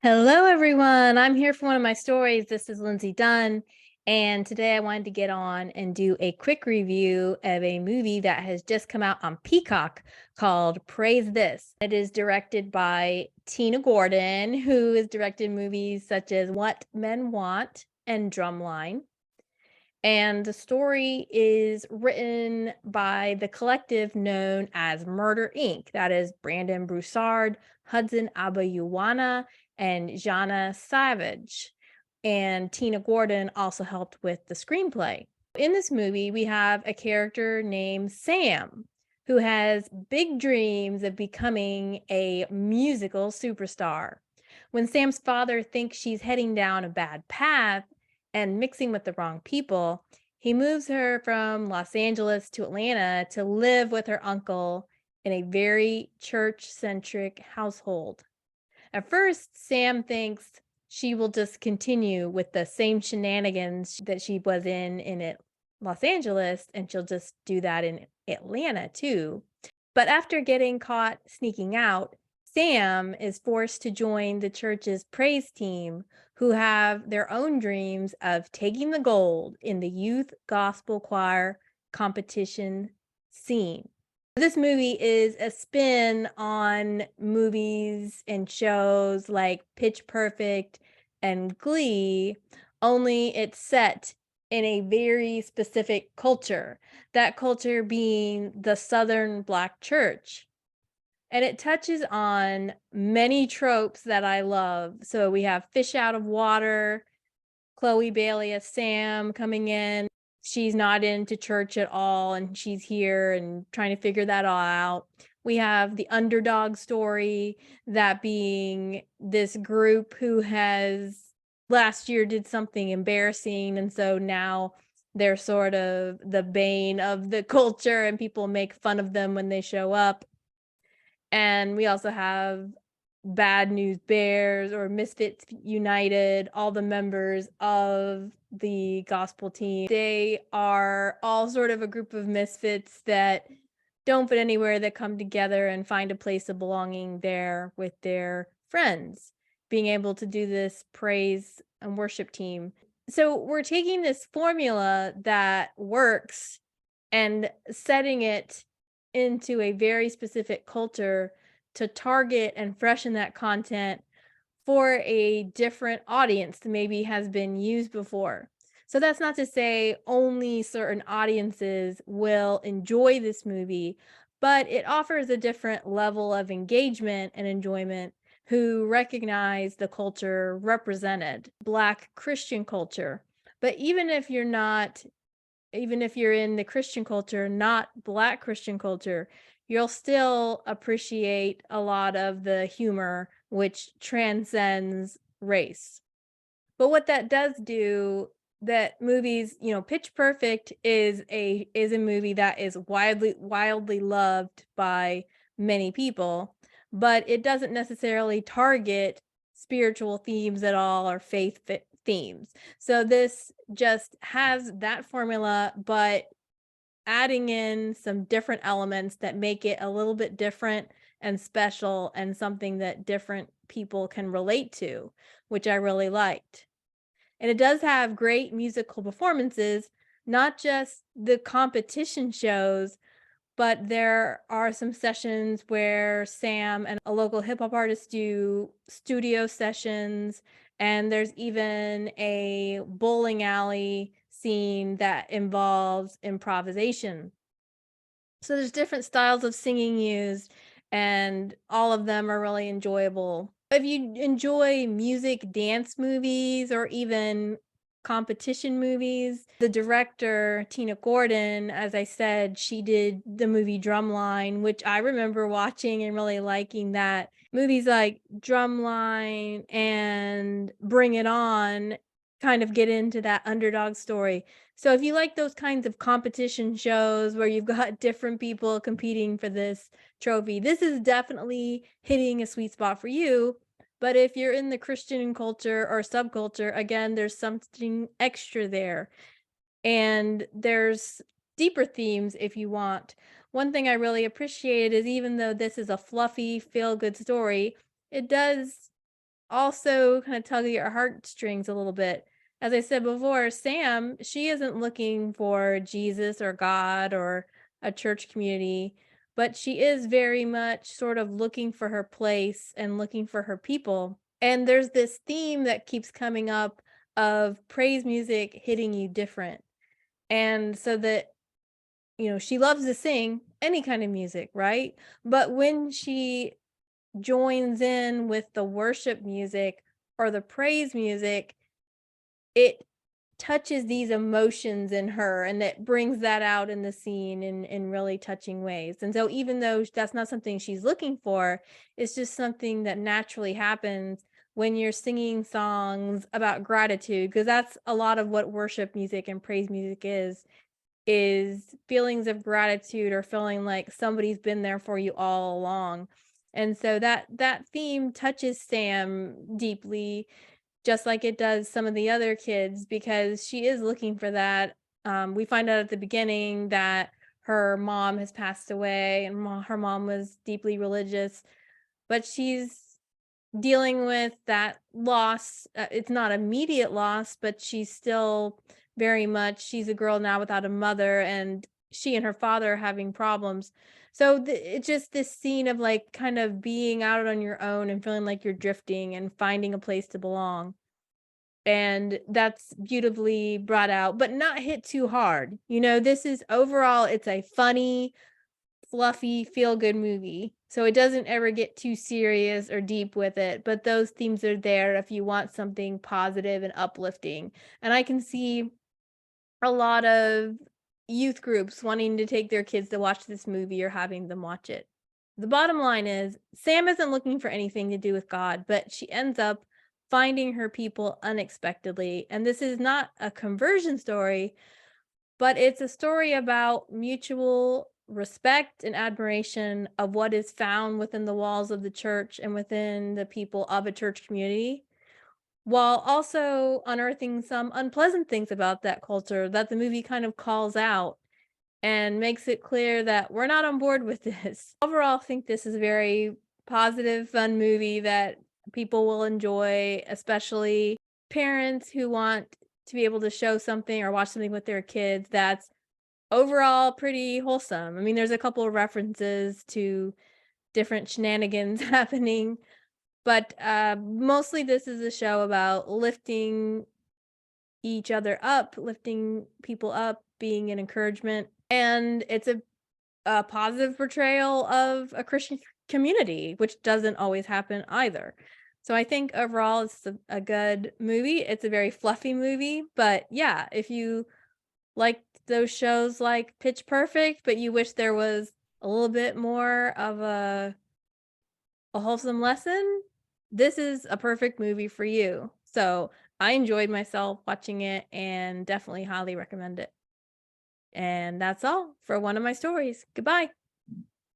Hello, everyone. I'm here for one of my stories. This is Lindsay Dunn, and today I wanted to get on and do a quick review of a movie that has just come out on Peacock called Praise This. It is directed by Tina Gordon, who has directed movies such as What Men Want and Drumline. And the story is written by the collective known as Murder Inc. That is Brandon Broussard, Hudson Abayuwana, and Jana Savage. And Tina Gordon also helped with the screenplay. In this movie, we have a character named Sam who has big dreams of becoming a musical superstar. When Sam's father thinks she's heading down a bad path, and mixing with the wrong people, he moves her from Los Angeles to Atlanta to live with her uncle in a very church centric household. At first, Sam thinks she will just continue with the same shenanigans that she was in Los Angeles, and she'll just do that in Atlanta too. But after getting caught sneaking out, Sam is forced to join the church's praise team, who have their own dreams of taking the gold in the youth gospel choir competition scene. This movie is a spin on movies and shows like Pitch Perfect and Glee, only it's set in a very specific culture, that culture being the Southern Black church. And it touches on many tropes that I love. So we have fish out of water, Chloe Bailey as Sam coming in. She's not into church at all, and she's here and trying to figure that all out. We have the underdog story, that being this group who has last year did something embarrassing, and so now they're sort of the bane of the culture, and people make fun of them when they show up. And we also have Bad News Bears or Misfits United, all the members of the gospel team. They are all sort of a group of misfits that don't fit anywhere, that come together and find a place of belonging there with their friends, being able to do this praise and worship team. So we're taking this formula that works and setting it into a very specific culture to target and freshen that content for a different audience that maybe has been used before. So that's not to say only certain audiences will enjoy this movie, but it offers a different level of engagement and enjoyment who recognize the culture represented, Black Christian culture. But even if you're in the Christian culture, not Black Christian culture, you'll still appreciate a lot of the humor which transcends race. But what that does do, that movies, Pitch Perfect is a movie that is wildly loved by many people, but it doesn't necessarily target spiritual themes at all or themes. So this just has that formula, but adding in some different elements that make it a little bit different and special and something that different people can relate to, which I really liked. And it does have great musical performances, not just the competition shows, but there are some sessions where Sam and a local hip hop artist do studio sessions, and there's even a bowling alley scene that involves improvisation. So there's different styles of singing used, and all of them are really enjoyable. If you enjoy music, dance movies, or even competition movies, the director, Tina Gordon, as I said, she did the movie Drumline, which I remember watching and really liking that. Movies like Drumline and Bring It On kind of get into that underdog story. So if you like those kinds of competition shows where you've got different people competing for this trophy, this is definitely hitting a sweet spot for you. But if you're in the Christian culture or subculture, again, there's something extra there. And there's deeper themes if you want. One thing I really appreciate is even though this is a fluffy, feel good story, it does also kind of tug at your heartstrings a little bit. As I said before, Sam, she isn't looking for Jesus or God or a church community, but she is very much sort of looking for her place and looking for her people. And there's this theme that keeps coming up of praise music hitting you different. And so that, she loves to sing any kind of music, right? But when she joins in with the worship music or the praise music, it touches these emotions in her and it brings that out in the scene in really touching ways. And so even though that's not something she's looking for, it's just something that naturally happens when you're singing songs about gratitude, because that's a lot of what worship music and praise music is feelings of gratitude or feeling like somebody's been there for you all along. And so that theme touches Sam deeply, just like it does some of the other kids, because she is looking for that. We find out at the beginning that her mom has passed away, and her mom was deeply religious, but she's dealing with that loss. It's not immediate loss, but she's still very much, she's a girl now without a mother, and she and her father are having problems. So it's just this scene of like kind of being out on your own and feeling like you're drifting and finding a place to belong. And that's beautifully brought out, but not hit too hard. This is overall, it's a funny, fluffy, feel-good movie. So it doesn't ever get too serious or deep with it, but those themes are there if you want something positive and uplifting. And I can see a lot of youth groups wanting to take their kids to watch this movie or having them watch it. The bottom line is Sam isn't looking for anything to do with God, but she ends up finding her people unexpectedly. And this is not a conversion story, but it's a story about mutual respect and admiration of what is found within the walls of the church and within the people of a church community, while also unearthing some unpleasant things about that culture that the movie kind of calls out and makes it clear that we're not on board with this. Overall, I think this is a very positive, fun movie that people will enjoy, especially parents who want to be able to show something or watch something with their kids that's overall pretty wholesome. I mean, there's a couple of references to different shenanigans happening, but mostly this is a show about lifting each other up, lifting people up, being an encouragement, and it's a positive portrayal of a Christian community, which doesn't always happen either. So I think overall it's a good movie. It's a very fluffy movie, but yeah, if you like those shows like Pitch Perfect, but you wish there was a little bit more of a wholesome lesson, this is a perfect movie for you. So I enjoyed myself watching it and definitely highly recommend it. And that's all for one of my stories. Goodbye.